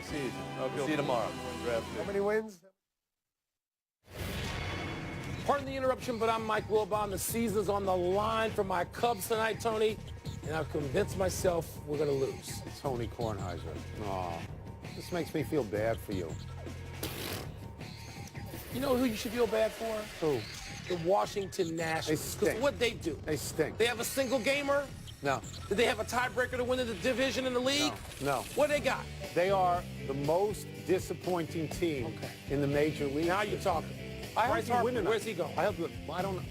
season. We'll see you tomorrow. How many wins? Pardon the interruption, but I'm Mike Wilbon. The season's on the line for my Cubs tonight, Tony, and I've convinced myself we're going to lose. Tony Kornheiser. Oh, this makes me feel bad for you. You know who you should feel bad for? Who? The Washington Nationals. Because what they do? They stink. They have a single gamer? No. Did they have a tiebreaker to win the division in the league? No. What they got? They are the most disappointing team in the major league. Now you're talking. I hope Bryce he Harper, win tonight. where's he going? I don't know.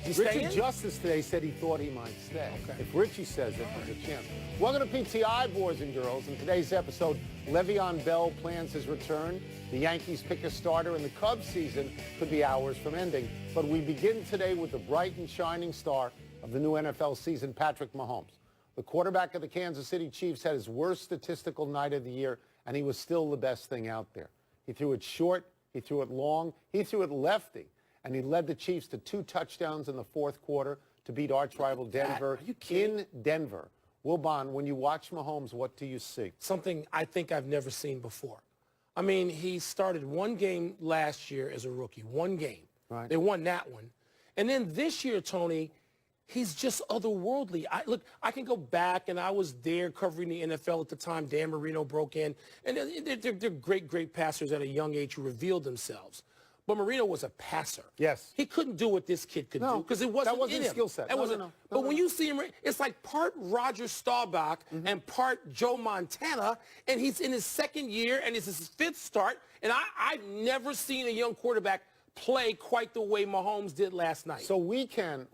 He's Richard staying? Justice today said he thought he might stay. Okay. If Richie says it, there's a chance. Welcome to PTI, boys and girls. In today's episode, Le'Veon Bell plans his return. The Yankees pick a starter, and the Cubs season could be hours from ending. But we begin today with the bright and shining star of the new NFL season, Patrick Mahomes. The quarterback of the Kansas City Chiefs had his worst statistical night of the year, and he was still the best thing out there. He threw it short, he threw it long, he threw it lefty, and he led the Chiefs to 2 touchdowns in the fourth quarter to beat arch-rival Denver in Denver. Wilbon, when you watch Mahomes, what do you see? Something I think I've never seen before. I mean, he started one game last year as a rookie, one game. Right. They won that one. And then this year, Tony, he's just otherworldly. Look, I can go back, and I was there covering the NFL at the time Dan Marino broke in. And they're great, great passers at a young age who revealed themselves. But Marino was a passer. Yes. He couldn't do what this kid could do because it wasn't that wasn't in his him. skill set. But when you see him, it's like part Roger Staubach and part Joe Montana, and he's in his second year, and it's his 5th start. And I've never seen a young quarterback play quite the way Mahomes did last night. So we can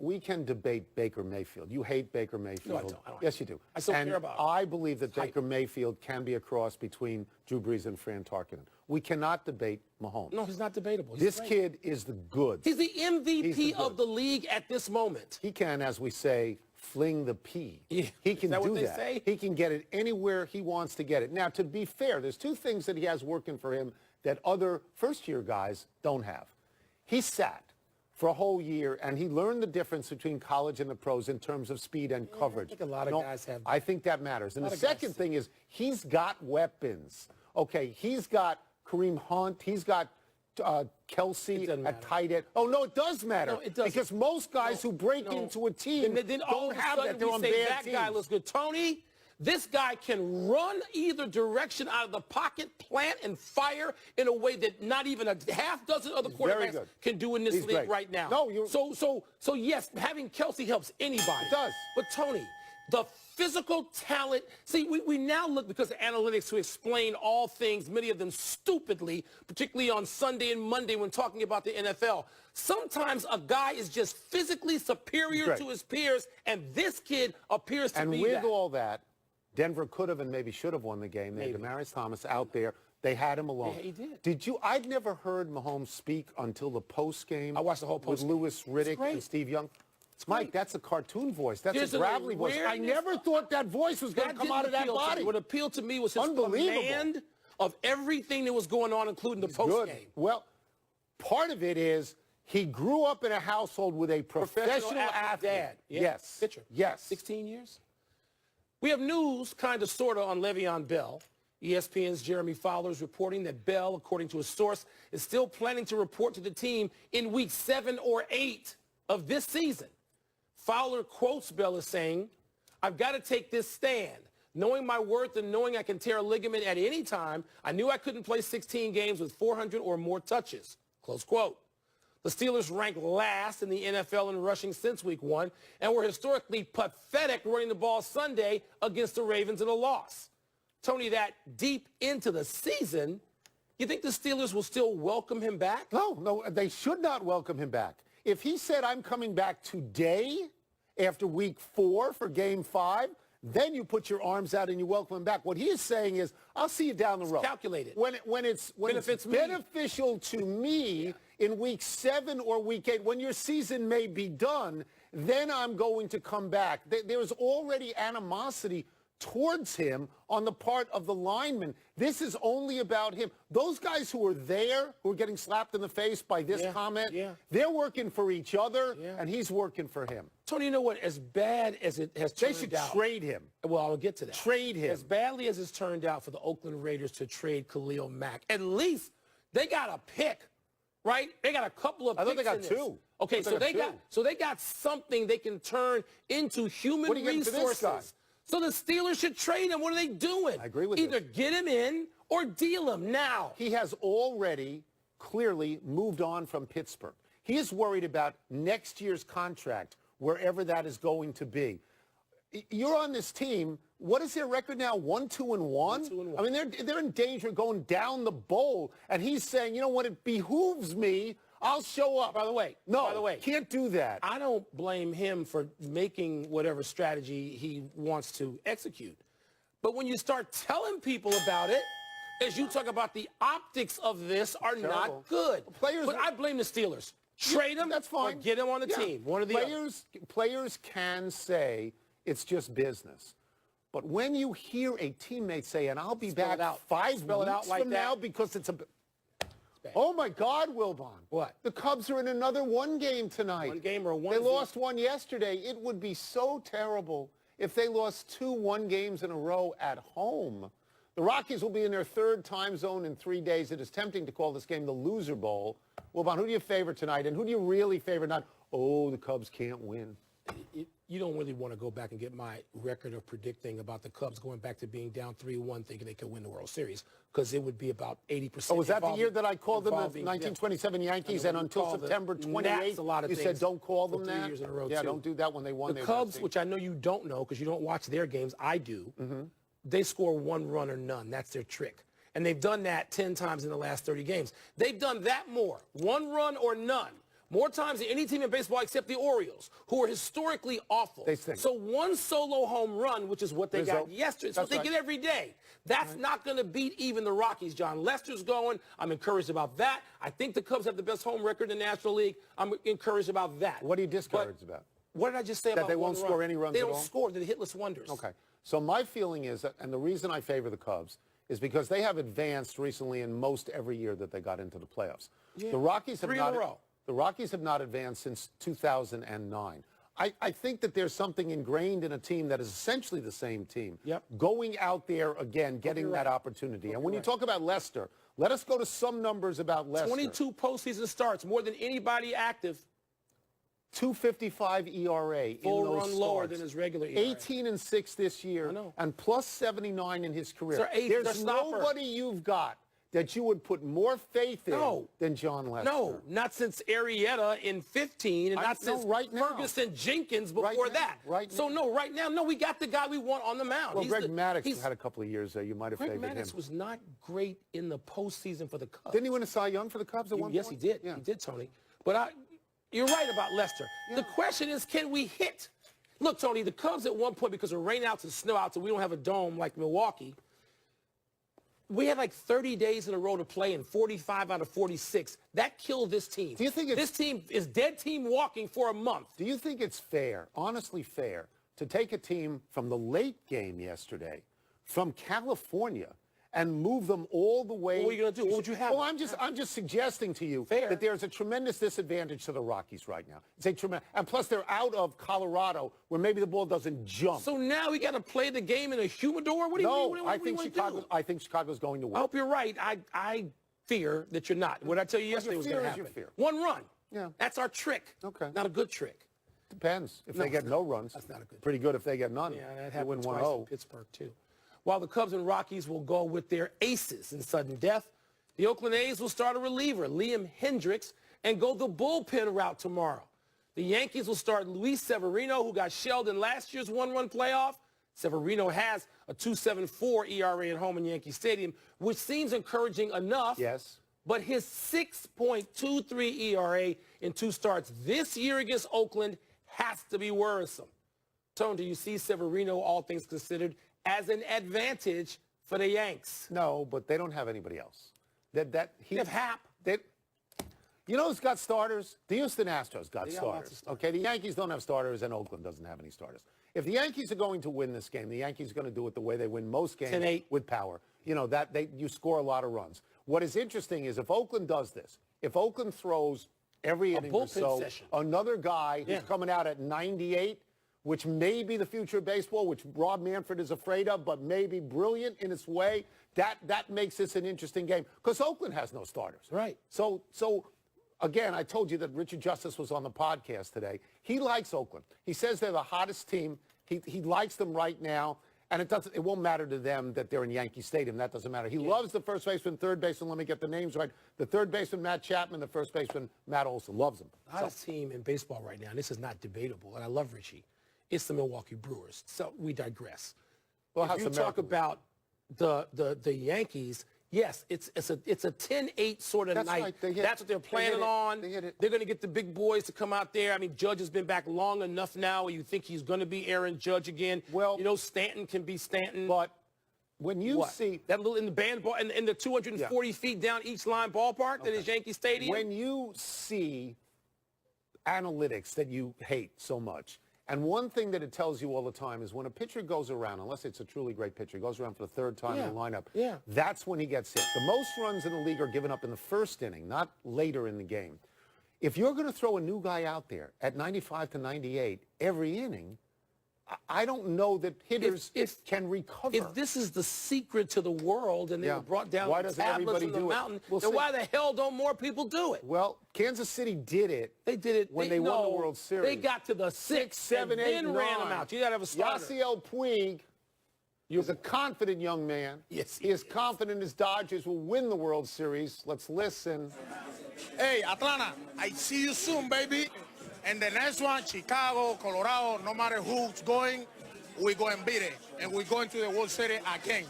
debate Baker Mayfield. You hate Baker Mayfield. No, I don't. Yes, you do. I still care about him. I believe that Baker Mayfield can be a cross between Drew Brees and Fran Tarkenton. We cannot debate Mahomes. No, he's not debatable. This kid is the goods. He's the MVP of the league at this moment. He can, as we say, fling the pea. Yeah. He can Is that do what they that. say? He can get it anywhere he wants to get it. Now, to be fair, there's 2 things that he has working for him that other first-year guys don't have. He sat for a whole year, and he learned the difference between college and the pros in terms of speed and coverage. I think a lot of guys have. I think that matters. And the second thing is he's got weapons. Okay, he's got Kareem Hunt. He's got Kelsey at tight end. Oh, no, it does matter. No, it doesn't. Because most guys who break into a team then all don't of a have sudden that. They're we on say bad that teams. guy looks good. Tony, this guy can run either direction out of the pocket, plant, and fire in a way that not even a half dozen other quarterbacks can do in this league great. right now. No, so yes, having Kelsey helps anybody. It does. But Tony, the physical talent. See, we now look, because of analytics, to explain all things, many of them stupidly, particularly on Sunday and Monday when talking about the NFL. Sometimes a guy is just physically superior to his peers, and this kid appears to be that. And with all that, Denver could have and maybe should have won the game. They had Demaryius Thomas out there. They had him alone. Yeah, he did. I'd never heard Mahomes speak until the post game. I watched the whole post with Louis Riddick and Steve Young. Mike, that's a cartoon voice. That's a gravelly voice. I never thought that voice was going to come out of that body. What appealed to me was his command of everything that was going on, including the post game. Well, part of it is he grew up in a household with a professional athlete. Dad. Yes. Pitcher. Yes. 16 years. We have news, kind of, sort of, on Le'Veon Bell. ESPN's Jeremy Fowler is reporting that Bell, according to a source, is still planning to report to the team in week 7 or 8 of this season. Fowler quotes Bell as saying, "I've got to take this stand. Knowing my worth and knowing I can tear a ligament at any time, I knew I couldn't play 16 games with 400 or more touches." Close quote. The Steelers rank last in the NFL in rushing since week 1 and were historically pathetic running the ball Sunday against the Ravens in a loss. Tony, that deep into the season, you think the Steelers will still welcome him back? No, they should not welcome him back. If he said, "I'm coming back today after week 4 for game 5, then you put your arms out and you welcome him back. What he is saying is, I'll see you down the road. Calculated. When it's beneficial to me in week 7 or week 8, when your season may be done, then I'm going to come back. There's already animosity towards him on the part of the linemen. This is only about him. Those guys who are there, who are getting slapped in the face by this comment, they're working for each other, and he's working for him. Tony, you know what? As bad as it has turned out. They should trade him. Well, I'll get to that. Trade him. As badly as it's turned out for the Oakland Raiders to trade Khalil Mack, at least they got a pick, right? They got a couple of picks. I thought they got in this. two. Okay, so they got something they can turn into human resources. So the Steelers should trade him. What are they doing? I agree with Either get him in or deal him now. He has already clearly moved on from Pittsburgh. He is worried about next year's contract, wherever that is going to be. You're on this team. What is their record now? 1-2-1? 1-2-1. I mean, they're in danger of going down the bowl. And he's saying, you know what, it behooves me. I'll show up. By the way, can't do that. I don't blame him for making whatever strategy he wants to execute. But when you start telling people about it, as you talk about the optics of this are not good. But I blame the Steelers. Trade him. That's fine. Or get him on the team. One or the other. Players can say it's just business. But when you hear a teammate say, and I'll be back 5 weeks from now because it's a... Oh, my God, Wilbon. What? The Cubs are in another one game tonight. One game or one? They lost one yesterday. It would be so terrible if they lost 2 one-games in a row at home. The Rockies will be in their 3rd time zone in 3 days. It is tempting to call this game the Loser Bowl. Wilbon, who do you favor tonight, and who do you really favor not? Oh, the Cubs can't win. You don't really want to go back and get my record of predicting about the Cubs going back to being down 3-1 thinking they could win the World Series, because it would be about 80%. Oh, was that the year that I called them the 1927 Yankees, and until September 28th, you said don't call them that? 3 years in a row, yeah, too. don't do that when they won the Cubs, which I know you don't know because you don't watch their games. I do. They score 1 run or none. That's their trick. And they've done that 10 times in the last 30 games. They've done that more, 1 run or none, more times than any team in baseball except the Orioles, who are historically awful. So 1 solo home run, which is what they got yesterday. It's what they get every day. That's not going to beat even the Rockies. John Lester's going. I'm encouraged about that. I think the Cubs have the best home record in the National League. I'm encouraged about that. What are you discouraged about? What did I just say about that they won't score any runs They at all? don't score. They're the hitless wonders. Okay. So my feeling is that, and the reason I favor the Cubs is because they have advanced recently in most every year that they got into the playoffs. The Rockies have 3 in a row. The Rockies have not advanced since 2009. I think that there's something ingrained in a team that is essentially the same team. Going out there again, getting that opportunity. And when you talk about Lester, let us go to some numbers about Lester. 22 postseason starts, more than anybody active. 2.55 ERA Full in those run lower than his regular ERA. 18-6 this year, and plus 79 in his career. There's nobody you've got that you would put more faith in than John Lester. No, not since Arrieta in 15, and not since Ferguson Jenkins before that. So, right now, we got the guy we want on the mound. Well, Greg Maddux had a couple of years there. You might have favored him. Greg Maddux was not great in the postseason for the Cubs. Didn't he win a Cy Young for the Cubs at one point? Yes, he did. Yeah. He did, Tony. But you're right about Lester. The question is, can we hit? Look, Tony, the Cubs at one point, because of rain outs and snow outs, and we don't have a dome like Milwaukee, we had like 30 days in a row to play and 45 out of 46. That killed this team. Do you think this team is dead team walking for a month? Do you think it's fair, honestly fair, to take a team from the late game yesterday, from California, and move them all the way? What are you going to do? What would you have? Well, I'm just suggesting to you that there's a tremendous disadvantage to the Rockies right now. It's a tremendous, and plus they're out of Colorado, where maybe the ball doesn't jump. So now we got to play the game in a humidor. What do you mean? I think Chicago's going to win. I hope you're right. I fear that you're not. What I tell you yesterday was going to happen. 1 run. Yeah. That's our trick. Okay. Not a good trick. Depends. If they get no runs, that's not a good. Pretty good if they get none. Yeah, that happened win twice in Pittsburgh too. While the Cubs and Rockies will go with their aces in sudden death, the Oakland A's will start a reliever, Liam Hendriks, and go the bullpen route tomorrow. The Yankees will start Luis Severino, who got shelled in last year's 1-run playoff. Severino has a 2.74 ERA at home in Yankee Stadium, which seems encouraging enough. Yes. But his 6.23 ERA in 2 starts this year against Oakland has to be worrisome. Tone, do you see Severino, all things considered, as an advantage for the Yanks? No, but they don't have anybody else. They have Happ. You know who's got starters? The Houston Astros got starters. Okay, the Yankees don't have starters, and Oakland doesn't have any starters. If the Yankees are going to win this game, the Yankees are going to do it the way they win most games, 10-8. with power. You know, you score a lot of runs. What is interesting is if Oakland does this, if Oakland throws every inning or bullpen so, session. another guy who's coming out at 98, which may be the future of baseball, which Rob Manfred is afraid of, but may be brilliant in its way, that makes this an interesting game because Oakland has no starters. Right. So again, I told you that Richard Justice was on the podcast today. He likes Oakland. He says they're the hottest team. He likes them right now. And it won't matter to them that they're in Yankee Stadium. That doesn't matter. He loves the first baseman, third baseman. Let me get the names right. The third baseman, Matt Chapman. The first baseman, Matt Olson. Loves them. The hottest team in baseball right now, and this is not debatable, and I love Richie, it's the Milwaukee Brewers. So we digress. Well, If how's you America? talk about the Yankees, yes, it's a 10-8 sort of That's night. right. They hit That's what they're it. They planning hit it. on. They hit it. They're going to get the big boys to come out there. I mean, Judge has been back long enough now where you think he's going to be Aaron Judge again. Well, you know, Stanton can be Stanton. But when you What? see that little in the bandball in the 240 feet down each line ballpark that is Yankee Stadium. when you see analytics that you hate so much, and one thing that it tells you all the time is when a pitcher goes around, unless it's a truly great pitcher, goes around for the third time in the lineup, that's when he gets hit. The most runs in the league are given up in the first inning, not later in the game. If you're going to throw a new guy out there at 95 to 98 every inning, I don't know that hitters can recover. If this is the secret to the world and they were brought down Why on doesn't tablets everybody from the do it? mountain, We'll then see. why the hell don't more people do it? Well, Kansas City did it. They did it when they won the World Series. They got to the 6, 7, 8, and then ran them out. You got to have a starter. Yasiel Puig is a confident young man. Yes, he is confident his Dodgers will win the World Series. Let's listen. Hey, Atlanta, I see you soon, baby. And the next one, Chicago, Colorado, no matter who's going, we're going to beat it. And we're going to the World Series again.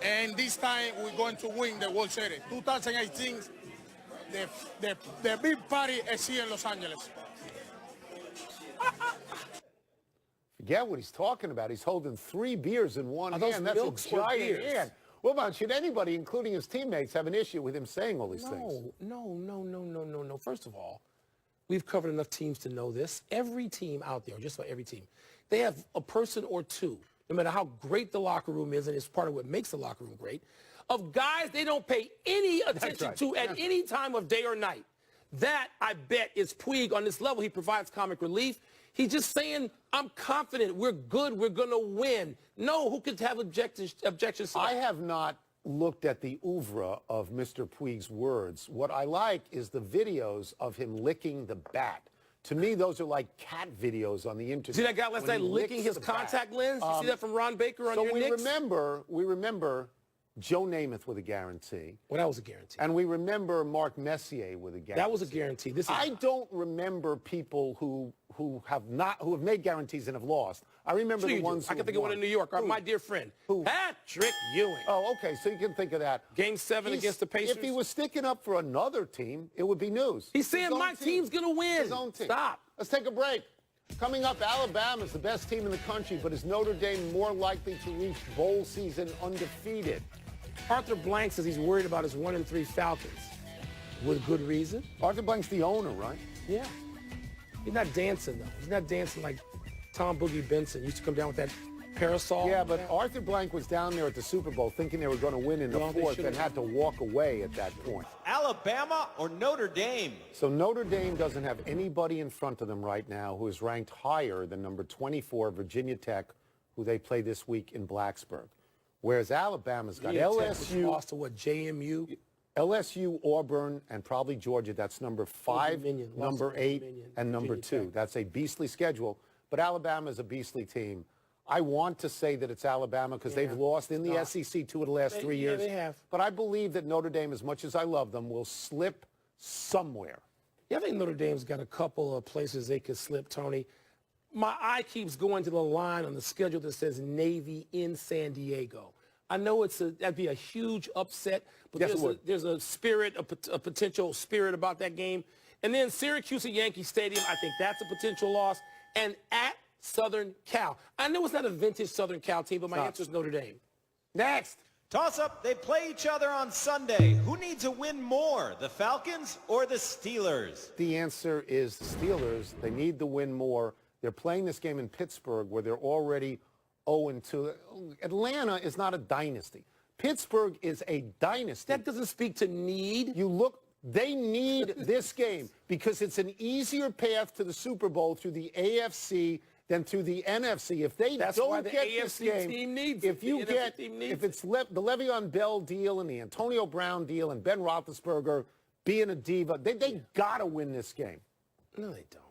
And this time, we're going to win the World Series. 2018, the big party is here in Los Angeles. Forget what he's talking about. He's holding 3 beers in one those hand. That's a milks or giant beers? hand. Well, man, should anybody, including his teammates, have an issue with him saying all these things? No. First of all, we've covered enough teams to know this. Every team out there, just about every team, they have a person or two, no matter how great the locker room is, and it's part of what makes the locker room great, of guys they don't pay any attention to at any time of day or night. That, I bet, is Puig on this level. He provides comic relief. He's just saying, I'm confident, we're good, we're going to win. No, who could have objections to that? I have not looked at the oeuvre of Mr. Puig's words. What I like is the videos of him licking the bat. To me, those are like cat videos on the internet. See that guy last when night he licking licks his the bat. contact lens? You see that from Ron Baker on So your we Knicks? remember Joe Namath with a guarantee. Well, that was a guarantee. And we remember Mark Messier with a guarantee. That was a guarantee. This is I don't remember people who have made guarantees and have lost. I remember Sure the you do. ones who I can have think of one won. in New York. Who? My dear friend, Who? Patrick Ewing. Oh, okay. So you can think of that. Game 7 against the Pacers. If he was sticking up for another team, it would be news. He's saying His own my team. team's going to win. His own team. Stop. Let's take a break. Coming up, Alabama is the best team in the country, but is Notre Dame more likely to reach bowl season undefeated? Arthur Blank says he's worried about his 1-3 Falcons. With good reason. Arthur Blank's the owner, right? Yeah. He's not dancing, though. He's not dancing like Tom Boogie Benson used to come down with that parasol. Yeah, but Arthur Blank was down there at the Super Bowl thinking they were going to win in the Well, they fourth should've. and had to walk away at that point. Alabama or Notre Dame? So Notre Dame doesn't have anybody in front of them right now who is ranked higher than number 24, Virginia Tech, who they play this week in Blacksburg. Whereas Alabama's got LSU, lost to what, JMU? LSU, Auburn, and probably Georgia. That's number 5, Dominion. Lost number to 8, Dominion. and number Virginia 2. Tech. That's a beastly schedule. But Alabama is a beastly team. I want to say that it's Alabama because they've lost in the SEC 2 of the last 3 years. Yeah, they have. But I believe that Notre Dame, as much as I love them, will slip somewhere. Yeah, I think Notre Dame's got a couple of places they could slip, Tony. My eye keeps going to the line on the schedule that says Navy in San Diego. I know that'd be a huge upset, but Yes, it would. there's a spirit, a potential spirit about that game. And then Syracuse at Yankee Stadium, I think that's a potential loss. And at Southern Cal. I know it's not a vintage Southern Cal team, but my answer is Notre Dame. Next. Toss-up, they play each other on Sunday. Who needs to win more, the Falcons or the Steelers? The answer is the Steelers. They need to win more. They're playing this game in Pittsburgh where they're already 0-2. Atlanta is not a dynasty. Pittsburgh is a dynasty. That doesn't speak to need. They need this game because it's an easier path to the Super Bowl through the AFC than through the NFC. If they That's don't why the get AFC this game, team needs if it. you The get, NFC team needs if it's the Le'Veon Bell deal and the Antonio Brown deal and Ben Roethlisberger being a diva, they gotta win this game. No, they don't.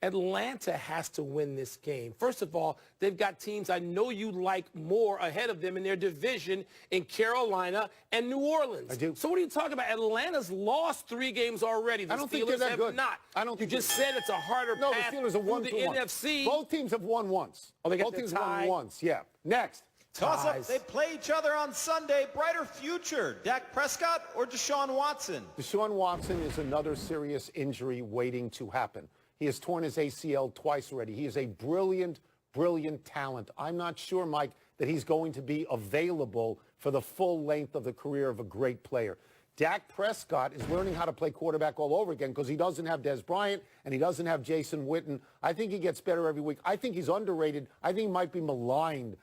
Atlanta has to win this game. First of all, they've got teams I know you like more ahead of them in their division in Carolina and New Orleans. I do. So what are you talking about? Atlanta's lost 3 games already. The I don't Steelers think they're that have good. not. I don't You think just said it's a harder No, the path Steelers are through the 1-1. NFC. Both teams have won once. Oh, they got Both the teams tie. have won once. Yeah. Next. Toss-up, Ties. they play each other on Sunday. Brighter future, Dak Prescott or Deshaun Watson? Deshaun Watson is another serious injury waiting to happen. He has torn his ACL twice already. He is a brilliant, brilliant talent. I'm not sure, Mike, that he's going to be available for the full length of the career of a great player. Dak Prescott is learning how to play quarterback all over again because he doesn't have Des Bryant and he doesn't have Jason Witten. I think he gets better every week. I think he's underrated. I think he might be maligned.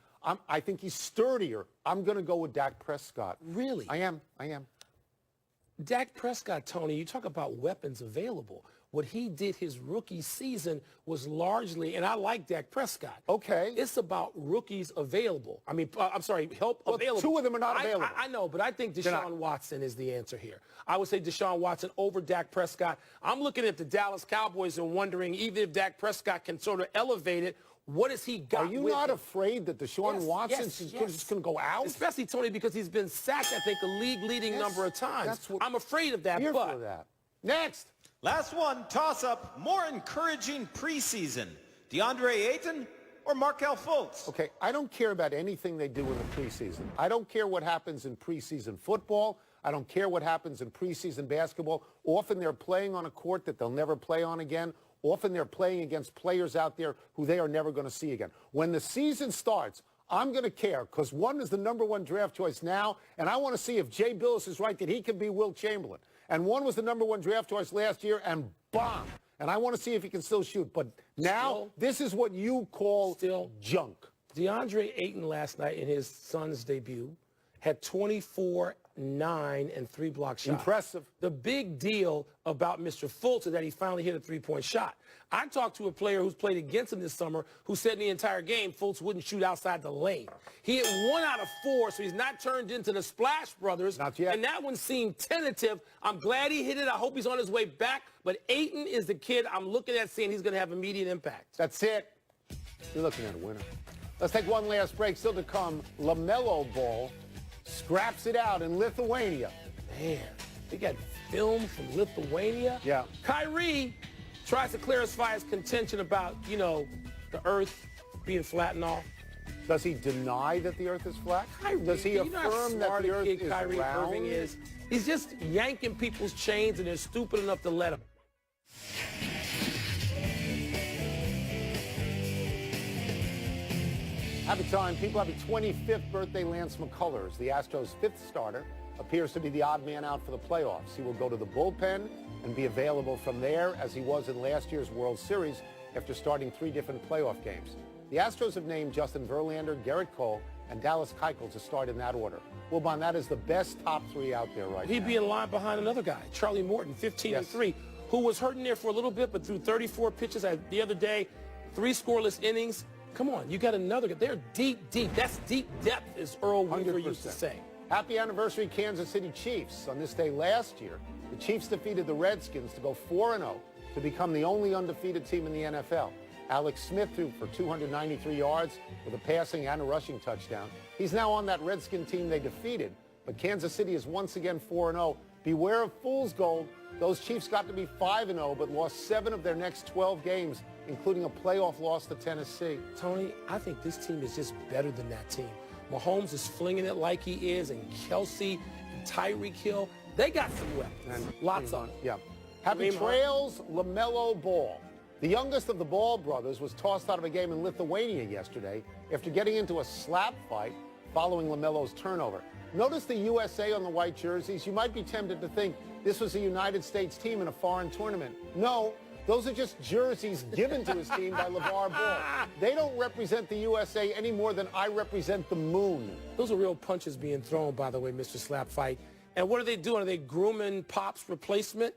I think he's sturdier. I'm going to go with Dak Prescott. Really? I am. Dak Prescott, Tony, you talk about weapons available. What he did his rookie season was largely, and I like Dak Prescott. Okay. It's about rookies available. I mean, I'm sorry, help Well, available. 2 of them are not available. I know, but I think They're not. Deshaun Watson is the answer here. I would say Deshaun Watson over Dak Prescott. I'm looking at the Dallas Cowboys and wondering, even if Dak Prescott can sort of elevate it, what has he got Are you with not him? afraid that Deshaun Watson is just going to go out? Especially, Tony, because he's been sacked, I think, a league-leading number of times. That's what- I'm afraid of that, Fearful but of that. Next. Last one, toss-up, more encouraging preseason, DeAndre Ayton or Markelle Fultz? Okay, I don't care about anything they do in the preseason. I don't care what happens in preseason football. I don't care what happens in preseason basketball. Often they're playing on a court that they'll never play on again. Often they're playing against players out there who they are never going to see again. When the season starts, I'm going to care because one is the #1 draft choice now, and I want to see if Jay Billis is right that he can be Wilt Chamberlain. And one was the #1 draft choice last year and bombed. And I want to see if he can still shoot. But now, this is what you call junk. DeAndre Ayton last night in his son's debut had 24, 9, and 3 block shots. Impressive. The big deal about Mr. Fultz is that he finally hit a 3-point shot. I talked to a player who's played against him this summer who said in the entire game Fultz wouldn't shoot outside the lane. He hit 1 out of 4, so he's not turned into the Splash Brothers. Not yet. And that one seemed tentative. I'm glad he hit it. I hope he's on his way back. But Ayton is the kid I'm looking at seeing he's going to have immediate impact. That's it. You're looking at a winner. Let's take one last break. Still to come, LaMelo Ball scraps it out in Lithuania. Man, they got film from Lithuania. Yeah. Kyrie tries to clarify his contention about, the earth being flat and all. Does he deny that the earth is flat? Kyrie, Does he you know how affirm that smart the a earth kid is Kyrie round? Irving is? He's just yanking people's chains and they're stupid enough to let him. Happy time. People, happy 25th birthday, Lance McCullers. The Astros' 5th starter appears to be the odd man out for the playoffs. He will go to the bullpen and be available from there as he was in last year's World Series after starting 3 different playoff games. The Astros have named Justin Verlander, Garrett Cole, and Dallas Keuchel to start in that order. Wilbon, that is the best top 3 out there right now. He'd be in line behind another guy, Charlie Morton, 15-3, who was hurting there for a little bit, but threw 34 pitches the other day, 3 scoreless innings. Come on, you got another guy. They're deep. That's deep depth, as Earl Weaver used to say. Happy anniversary, Kansas City Chiefs. On this day last year, the Chiefs defeated the Redskins to go 4-0 to become the only undefeated team in the NFL. Alex Smith threw for 293 yards with a passing and a rushing touchdown. He's now on that Redskin team they defeated, but Kansas City is once again 4-0. Beware of fool's gold. Those Chiefs got to be 5-0, but lost 7 of their next 12 games, including a playoff loss to Tennessee. Tony, I think this team is just better than that team. Mahomes is flinging it like he is, and Kelsey and Tyreek Hill, they got some weapons. And lots on them. Yeah. Happy trails, LaMelo Ball. The youngest of the Ball brothers was tossed out of a game in Lithuania yesterday after getting into a slap fight following LaMelo's turnover. Notice the USA on the white jerseys. You might be tempted to think this was a United States team in a foreign tournament. No, Those are just jerseys given to his team by LeVar Ball. They don't represent the USA any more than I represent the moon. Those are real punches being thrown, by the way, Mr. Slap Fight. And what are they doing? Are they grooming Pop's replacement?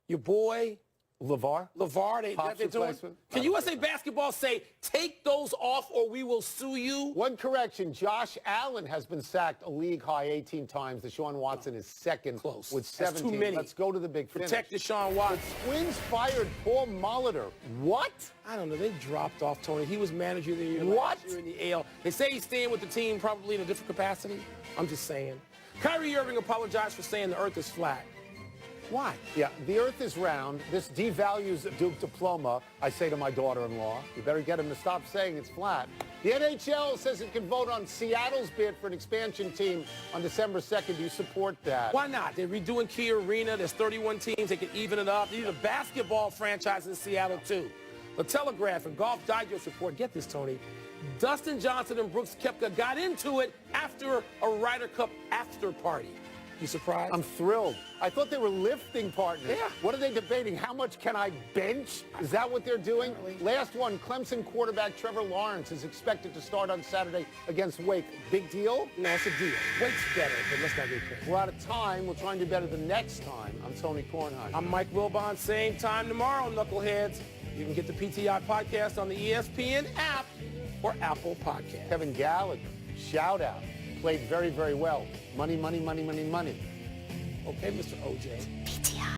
Your boy? LeVar? LeVar, Pop's they're doing? replacement? Can USA Basketball say, take those off or we will sue you? One correction, Josh Allen has been sacked a league-high 18 times. Deshaun Watson is second Close. with That's 17. too many. Let's go to the big Protect finish. Deshaun Watson. Twins fired Paul Molitor. What? I don't know. They dropped off Tony. He was manager of the year What? last year in the AL. They say he's staying with the team probably in a different capacity. I'm just saying. Kyrie Irving apologized for saying the earth is flat. Why? Yeah, the earth is round. This devalues Duke diploma, I say to my daughter-in-law. You better get him to stop saying it's flat. The NHL says it can vote on Seattle's bid for an expansion team on December 2nd. Do you support that? Why not? They're redoing Key Arena. There's 31 teams. They can even it up. They need a basketball franchise in Seattle, too. The Telegraph and Golf Digest report, get this, Tony, Dustin Johnson and Brooks Koepka got into it after a Ryder Cup after party. You surprised? I'm thrilled. I thought they were lifting partners. Yeah. What are they debating? How much can I bench? Is that what they're doing? Last one, Clemson quarterback Trevor Lawrence is expected to start on Saturday against Wake. Big deal? No, it's a deal. Wake's better, but let's not get crazy. We're out of time. We'll try and do better the next time. I'm Tony Kornheiser. I'm Mike Wilbon. Same time tomorrow, knuckleheads. You can get the PTI podcast on the ESPN app or Apple Podcast. Kevin Gallagher, shout out. Played very, very well. Money, money, money, money, money. Okay, Mr. OJ. PTI.